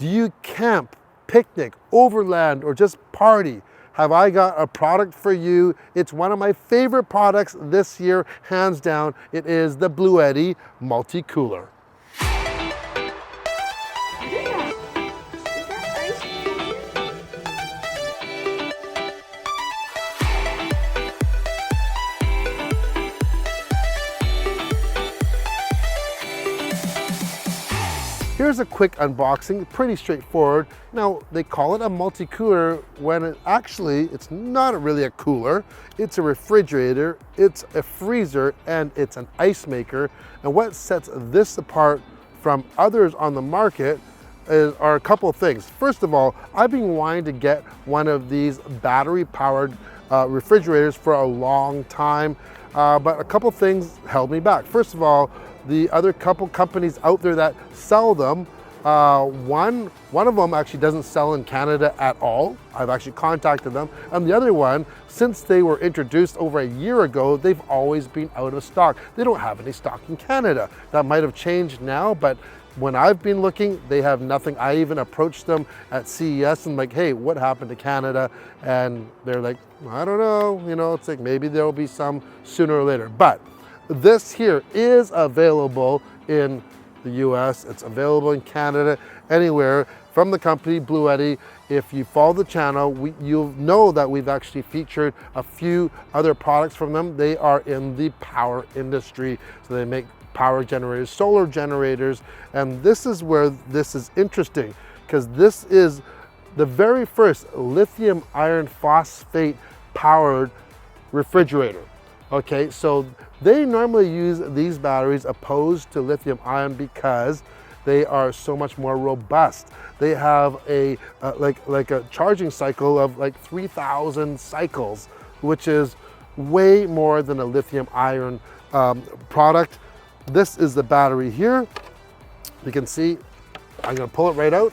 Do you camp, picnic, overland, or just party? Have I got a product for you? It's one of my favorite products this year, hands down. It is the BLUETTI MultiCooler. Here's a quick unboxing, pretty straightforward. Now, they call it a multi-cooler when it's not really a cooler. It's a refrigerator, it's a freezer, and it's an ice maker. And what sets this apart from others on the market are a couple of things. First of all, I've been wanting to get one of these battery-powered refrigerators for a long time, but a couple of things held me back. First of all, the other couple companies out there that sell them, one of them actually doesn't sell in Canada at all. I've actually contacted them. And the other one, since they were introduced over a year ago, they've always been out of stock. They don't have any stock in Canada. That might have changed now, but when I've been looking, they have nothing. I even approached them at CES and like, hey, what happened to Canada? And they're like, I don't know, it's like maybe there'll be some sooner or later. But this here is available in the US, it's available in Canada, anywhere from the company BLUETTI. If you follow the channel, you'll know that we've actually featured a few other products from them. They are in the power industry, so they make power generators, solar generators, and this is where this is interesting, because this is the very first lithium iron phosphate powered refrigerator. Okay, so they normally use these batteries opposed to lithium ion because they are so much more robust. They have a like a charging cycle of like 3,000 cycles, which is way more than a lithium ion product. This is the battery here. You can see, I'm gonna pull it right out.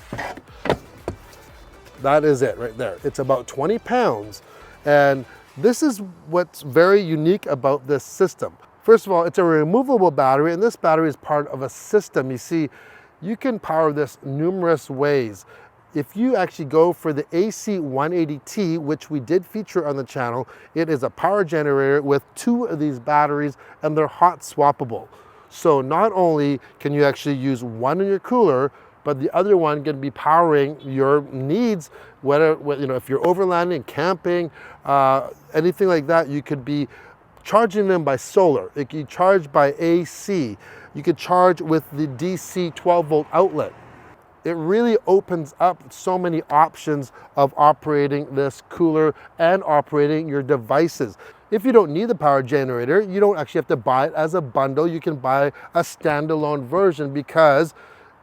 That is it right there. It's about 20 pounds. And this is what's very unique about this system. First of all, it's a removable battery, and this battery is part of a system. You see, you can power this numerous ways. If you actually go for the AC180T, which we did feature on the channel, it is a power generator with 2 of these batteries, and they're hot swappable. So not only can you actually use one in your cooler, but the other one can be powering your needs, whether if you're overlanding, camping, anything like that. You could be charging them by solar. It can charge by AC. You could charge with the DC 12-volt outlet. It really opens up so many options of operating this cooler and operating your devices. If you don't need the power generator, you don't actually have to buy it as a bundle. You can buy a standalone version because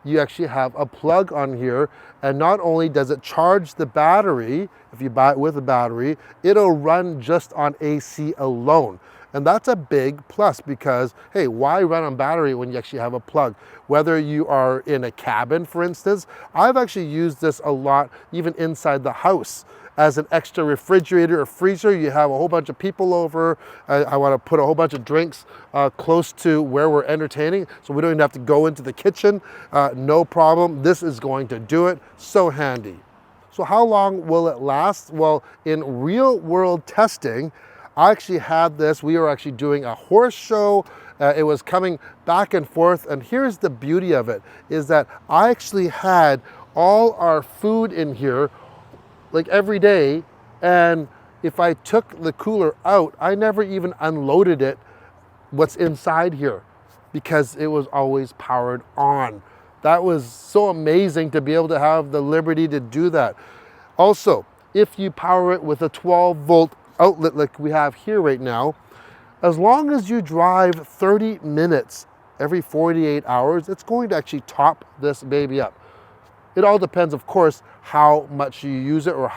you actually have a plug on here, and not only does it charge the battery, if you buy it with a battery, it'll run just on AC alone. And that's a big plus because, hey, why run on battery when you actually have a plug? Whether you are in a cabin, for instance, I've actually used this a lot, even inside the house. As an extra refrigerator or freezer, you have a whole bunch of people over. I want to put a whole bunch of drinks close to where we're entertaining, so we don't even have to go into the kitchen. No problem. This is going to do it. So handy. So how long will it last? Well, in real world testing, I actually had this. We were actually doing a horse show. It was coming back and forth. And here's the beauty of it, is that I actually had all our food in here like every day, and if I took the cooler out, I never even unloaded it, what's inside here, because it was always powered on. That was so amazing to be able to have the liberty to do that. Also, if you power it with a 12-volt outlet like we have here right now, as long as you drive 30 minutes every 48 hours, it's going to actually top this baby up. It all depends, of course, how much you use it or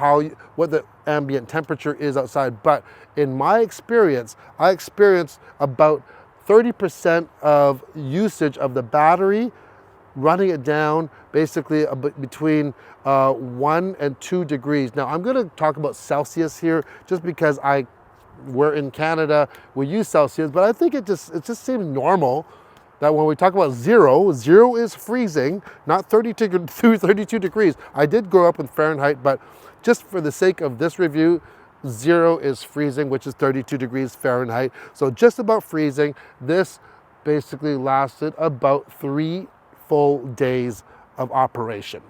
what the ambient temperature is outside. But in my experience, I experienced about 30% of usage of the battery, running it down basically between 1 and 2 degrees. Now, I'm going to talk about Celsius here just because we're in Canada, we use Celsius, but I think it just seems normal that when we talk about zero, zero is freezing, not 32 degrees. I did grow up in Fahrenheit, but just for the sake of this review, zero is freezing, which is 32 degrees Fahrenheit. So just about freezing. This basically lasted about 3 full days of operation.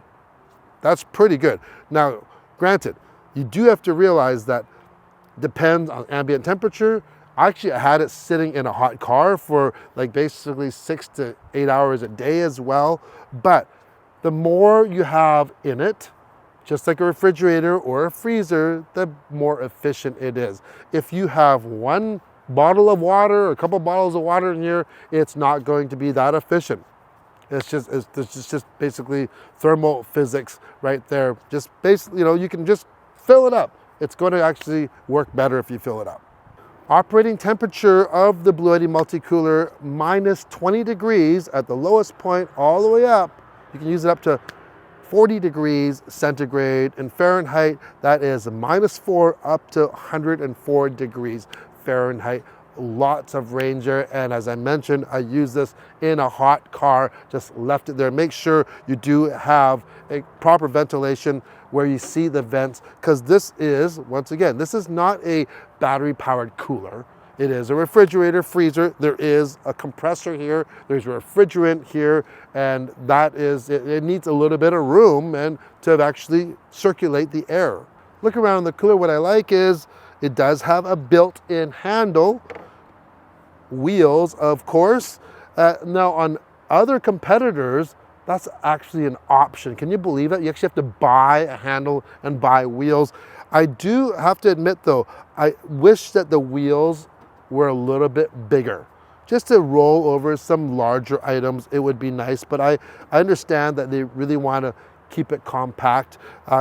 That's pretty good. Now, granted, you do have to realize that depends on ambient temperature. Actually, I had it sitting in a hot car for like basically 6 to 8 hours a day as well. But the more you have in it, just like a refrigerator or a freezer, the more efficient it is. If you have one bottle of water or a couple bottles of water in here, it's not going to be that efficient. It's just basically thermal physics right there. Just basically, you can just fill it up. It's going to actually work better if you fill it up. Operating temperature of the BLUETTI MultiCooler, minus 20 degrees at the lowest point all the way up. You can use it up to 40 degrees centigrade. In Fahrenheit, that is -4 up to 104 degrees Fahrenheit. Lots of range there, and as I mentioned, I use this in a hot car, just left it there. Make sure you do have a proper ventilation where you see the vents, because this is, once again, this is not a battery powered cooler. It is a refrigerator, freezer. There is a compressor here, there's a refrigerant here, and that is, it needs a little bit of room and to actually circulate the air. Look around the cooler. What I like is it does have a built-in handle, wheels, of course. Now on other competitors, that's actually an option. Can you believe it? You actually have to buy a handle and buy wheels. I do have to admit though, I wish that the wheels were a little bit bigger. Just to roll over some larger items, it would be nice, but I understand that they really want to keep it compact.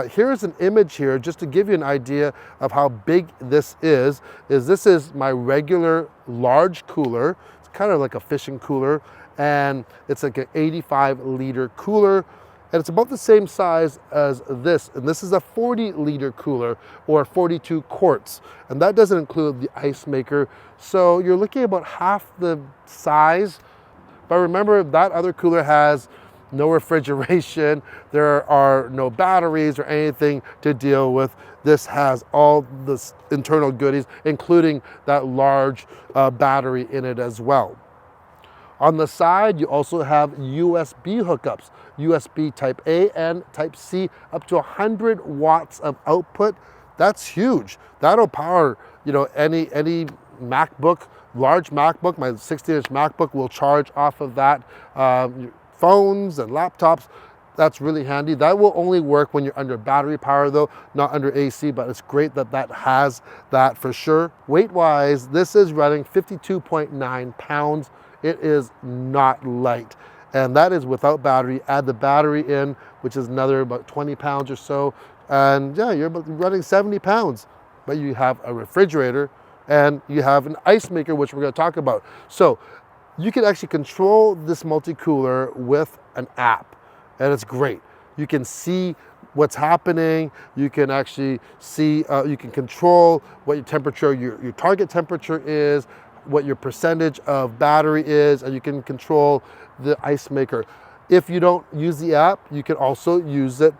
Here's an image here just to give you an idea of how big this is. This is my regular large cooler. It's kind of like a fishing cooler, and it's like an 85-liter cooler, and it's about the same size as this, and this is a 40-liter cooler, or 42 quarts, and that doesn't include the ice maker, so you're looking at about half the size. But remember, that other cooler has no refrigeration, there are no batteries or anything to deal with. This has all the internal goodies, including that large battery in it as well. On the side, you also have USB hookups, USB Type A and Type C, up to 100 watts of output. That's huge. That'll power, any MacBook, large MacBook. My 16-inch MacBook will charge off of that. Phones and laptops, that's really handy. That will only work when you're under battery power though, not under AC, but it's great that that has that for sure. Weight-wise, this is running 52.9 pounds. It is not light, and that is without battery. Add the battery in, which is another about 20 pounds or so, and yeah, you're running 70 pounds, but you have a refrigerator and you have an ice maker, which we're going to talk about. So you can actually control this multi-cooler with an app, and it's great. You can see what's happening. You can actually see, you can control what your temperature, your target temperature is, what your percentage of battery is, and you can control the ice maker. If you don't use the app, you can also use it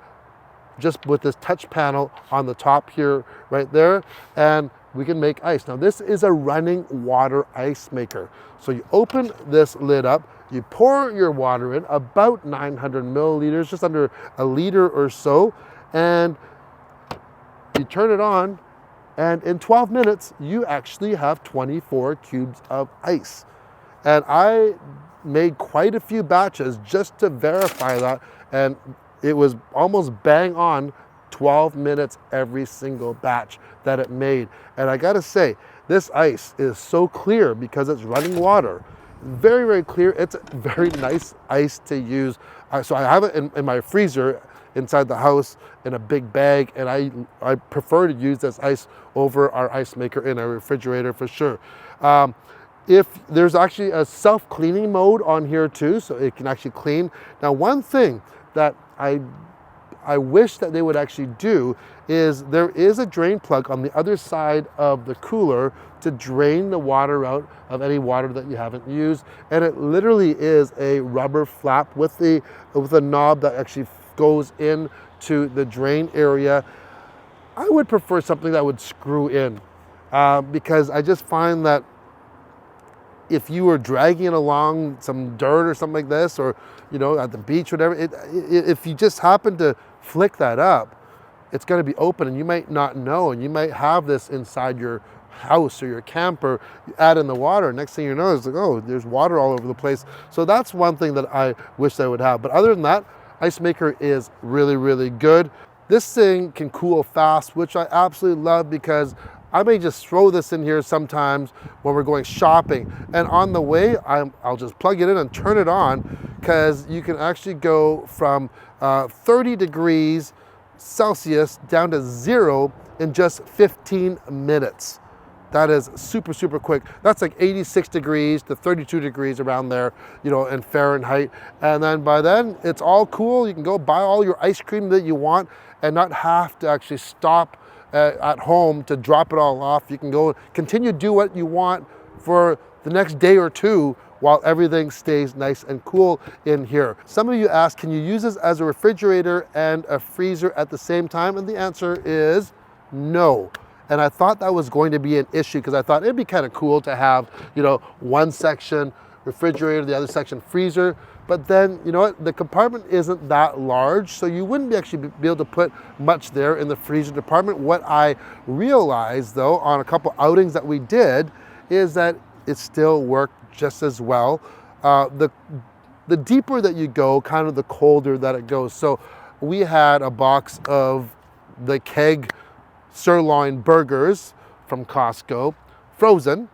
just with this touch panel on the top here, right there, and we can make ice. Now this is a running water ice maker. So you open this lid up, you pour your water in, about 900 milliliters, just under a liter or so, and you turn it on, and in 12 minutes, you actually have 24 cubes of ice. And I made quite a few batches just to verify that, and it was almost bang on 12 minutes every single batch that it made. And I gotta say, this ice is so clear because it's running water. Very, very clear. It's a very nice ice to use. So I have it in my freezer inside the house in a big bag, and I prefer to use this ice over our ice maker in a refrigerator for sure. If there's actually a self-cleaning mode on here too, so it can actually clean. Now, one thing that I I wish that they would actually do is there is a drain plug on the other side of the cooler to drain the water out of any water that you haven't used. And it literally is a rubber flap with a knob that actually goes in to the drain area. I would prefer something that would screw in because I just find that if you were dragging it along some dirt or something like this, or at the beach, whatever, if you just happen to flick that up, it's going to be open and you might not know, and you might have this inside your house or your camper. You add in the water, next thing you know, it's like, oh, there's water all over the place. So that's one thing that I wish I would have. But other than that, Ice Maker is really, really good. This thing can cool fast, which I absolutely love, because I may just throw this in here sometimes when we're going shopping. And on the way, I'll just plug it in and turn it on, because you can actually go from 30 degrees Celsius down to 0 in just 15 minutes. That is super, super quick. That's like 86 degrees to 32 degrees around there, in Fahrenheit. And then by then, it's all cool. You can go buy all your ice cream that you want and not have to actually stop at home to drop it all off. You can go continue to do what you want for the next day or two while everything stays nice and cool in here. Some of you asked, can you use this as a refrigerator and a freezer at the same time? And the answer is no. And I thought that was going to be an issue, because I thought it'd be kind of cool to have, one section refrigerator, the other section freezer. But then, you know what, the compartment isn't that large, so you wouldn't actually be able to put much there in the freezer department. What I realized, though, on a couple outings that we did, is that it still worked just as well. The deeper that you go, kind of the colder that it goes. So we had a box of the keg sirloin burgers from Costco, frozen.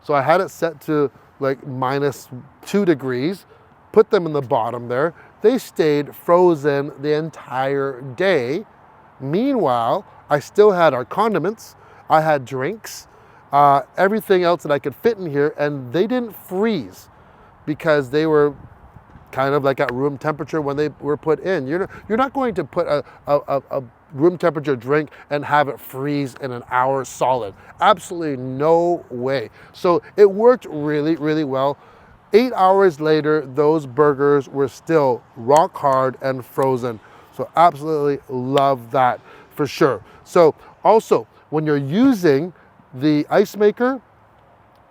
So I had it set to like -2 degrees, put them in the bottom there. They stayed frozen the entire day. Meanwhile, I still had our condiments, I had drinks, everything else that I could fit in here, and they didn't freeze because they were kind of like at room temperature when they were put in. You're not going to put a room temperature drink and have it freeze in an hour solid. Absolutely no way. So it worked really, really well. 8 hours later, those burgers were still rock hard and frozen. So absolutely love that for sure. So also, when you're using the ice maker,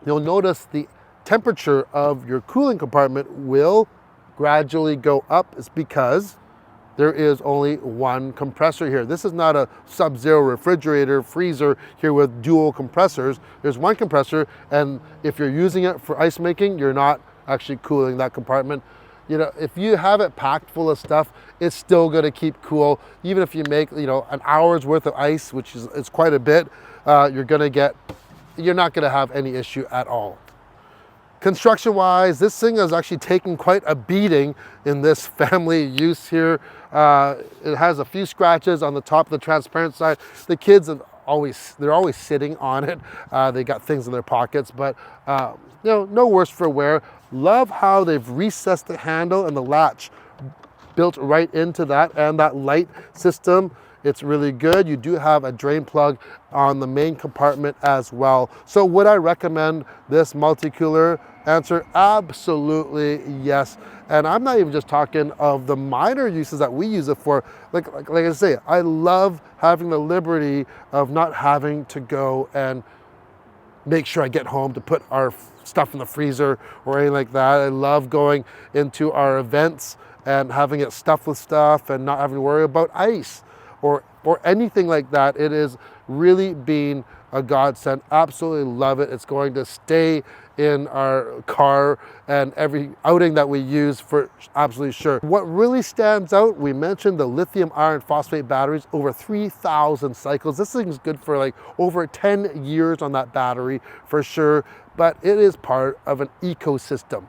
you'll notice the temperature of your cooling compartment will gradually go up. It's because there is only one compressor here. This is not a sub-zero refrigerator, freezer here with dual compressors. There's one compressor, and if you're using it for ice making, you're not actually cooling that compartment. If you have it packed full of stuff, it's still gonna keep cool. Even if you make, an hour's worth of ice, which is it's quite a bit, you're not gonna have any issue at all. Construction-wise, this thing is actually taking quite a beating in this family use here. It has a few scratches on the top of the transparent side. The kids they're always sitting on it. They got things in their pockets, but no worse for wear. Love how they've recessed the handle and the latch built right into that, and that light system. It's really good. You do have a drain plug on the main compartment as well. So would I recommend this MultiCooler? Answer, absolutely yes. And I'm not even just talking of the minor uses that we use it for. Like I say, I love having the liberty of not having to go and make sure I get home to put our stuff in the freezer or anything like that. I love going into our events and having it stuffed with stuff and not having to worry about ice or anything like that. It is really been a godsend. Absolutely love it. It's going to stay in our car and every outing that we use for absolutely sure. What really stands out, we mentioned the lithium iron phosphate batteries, over 3,000 cycles. This thing's good for like over 10 years on that battery for sure, but it is part of an ecosystem.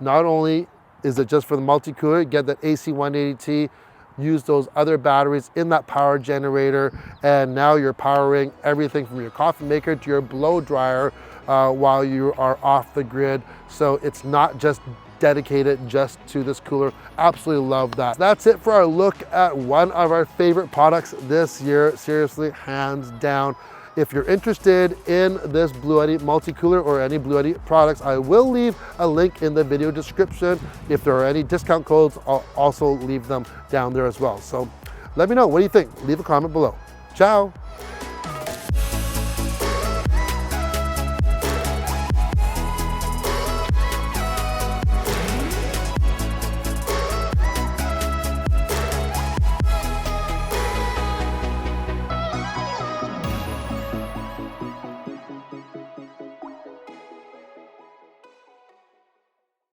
Not only is it just for the MultiCooler, get that AC180T, use those other batteries in that power generator, and now you're powering everything from your coffee maker to your blow dryer while you are off the grid. So it's not just dedicated just to this cooler. Absolutely love that. That's it for our look at one of our favorite products this year. Seriously, hands down. If you're interested in this BLUETTI MultiCooler or any BLUETTI products, I will leave a link in the video description. If there are any discount codes, I'll also leave them down there as well. So let me know, what do you think? Leave a comment below. Ciao.